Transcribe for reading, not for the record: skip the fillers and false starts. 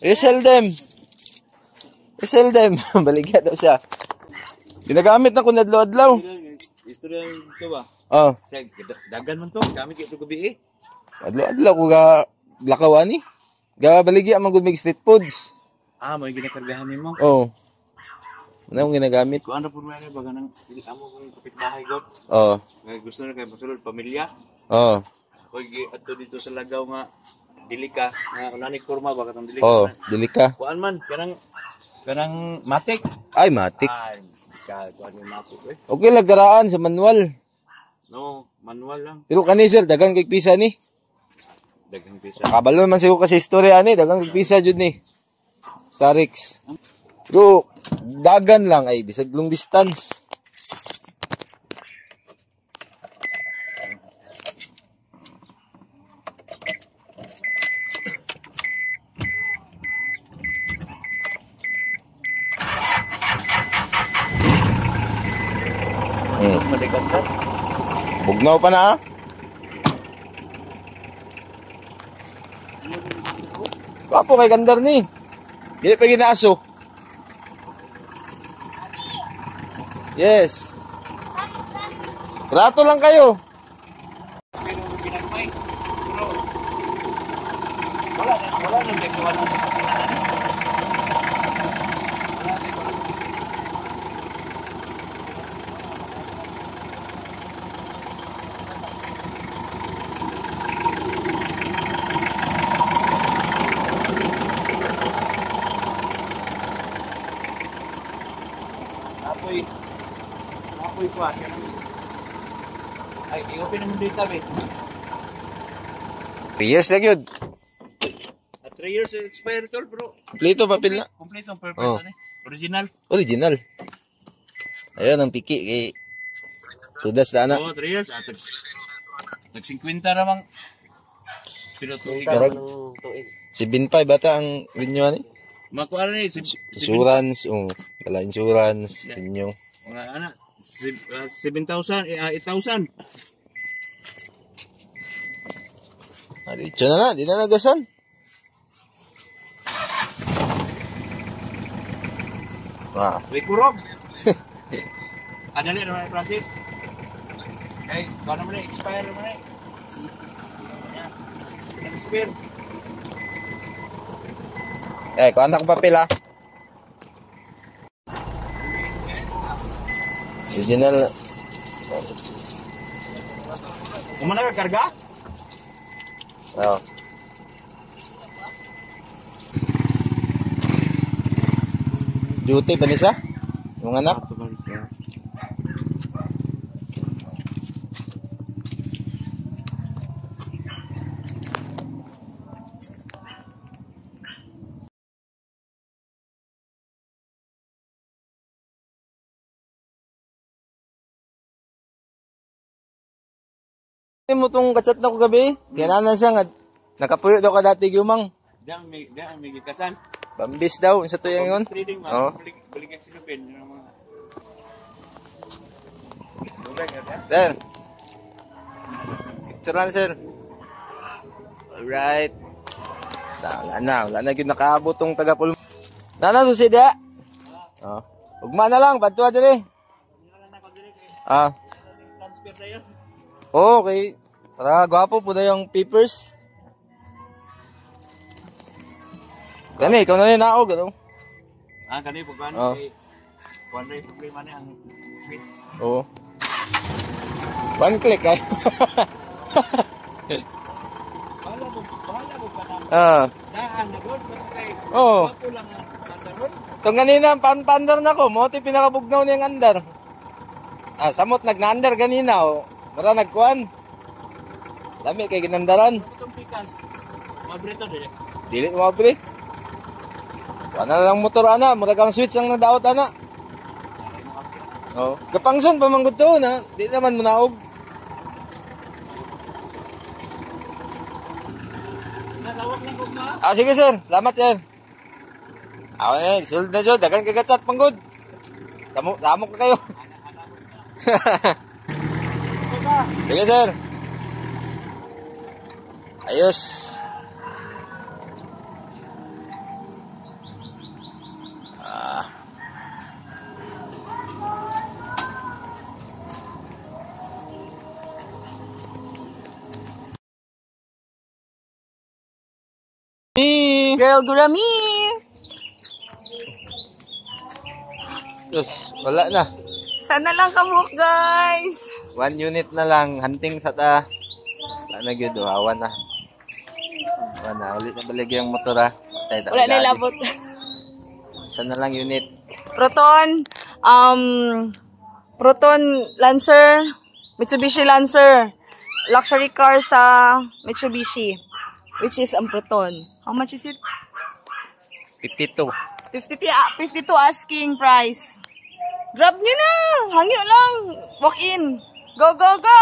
I-sell them. I-sell them. Baligya daw siya. Ginagamit na kung adlaw-adlaw. Istorya ito ba? Oh. Dagan man to. Gamit ito gabi eh. Adlaw-adlaw ko ga lakawan ni. Ga baligya man gumig street foods. May ginakargahan mo. Oh. Ano yung ginagamit? Kung ano po naman baga nang amo kong kapitbahay god. Oh. Gusto na kayo masulod pamilya. Oh. Pag ato dito sa Lagaw nga dili ka nga unanig kurma baga tong dili. Oh, dili ka. Kuan man kanang matik. Ay, matik. Kuan yung matik eh. Okay lang garaan sa manual. No, manual lang. Pero kani sir, dagang kay pisa ni. Dagang pisa. Kabalo man siya kasi istorya ani, dagang kay pisa jud ni. Sa Rix. Pero dagan lang ay bisag long distance. Bugnaw pa na ha? Kapo kay gandar ni. Dili pa ginaso. Yes. Trato lang kayo. Wala nang dekuan. Apoy ko akin. Ay, i-open naman dito tabi. 3 years na yun. At 3 years expired tol bro. Kompleto papel na. Complete ang purpose ani. Original. Original. Ayun ang piki kay tudas na na. 3 years. Nag-50 ramang. Pero tuig. 7.5 bata ang renew ni. Makuha ni insurance, wala insurance, renew. Mga ana 7,000, 8,000. Diretso na, di na nagasan. Rekurog. Adali naman yung process. Okay, kung naman expire naman eh. Expire. Kung anak papel ha. Original. Kumana ka karga? Oo. Duty ba nisa? Yung anak? Mo tong kachat na ko gabi. Gananan siya nga nakapuyo daw ka dati gyumang. Diyan may gikasan. Bambis daw sa tuyang yon. Trading man. Oh. Baligyan si Lupin yung mga. Sir. Picture lang sir. Alright. Wala na gyud nakaabot tong taga-pul. Nana susi dia. Oh. Ugma na lang padtua dire. Transfer na yun. Okay. Para gwapo po na yung papers. Kani, ikaw na rin naog, ano? Kani, pag ano, kung ano yung problema niya, ang switch. Oo. One click, ay. Bahala mo pa naman. Daan na doon, oo. Gwapo lang ang pandaron. Itong ganina, pan-pandar na ko. Moti pinakabugnaw niyang andar. Samot nag-na-andar ganina, oh. Mara nagkuhan. Dami kay ginandaran. Itong pikas, mabrito din. Dili mabre. Wala lang motor ana, mura kang switch ang nadaot ana. Oh, kapangson pa manggod to na, di naman munaog. Natawag lang ko ma. Sige sir, salamat sir. Sulod na jud, dagan kagatsat panggod. Samok na kayo. Sige sir. Ayos. Girl Gurami. Diyos, wala na. Sana lang kabuk, guys. 1 unit na lang. Hunting sa ta. Wala na gyud, awan na. Awan na. Ulit na balig yung motor ha. Wala na labot. Isa na lang unit. Proton Lancer, Mitsubishi Lancer. Luxury car sa Mitsubishi. Which is ang Proton. How much is it? 52. 52 asking price. Grab nyo na! Hangyo lang! Walk in! Go, go, go!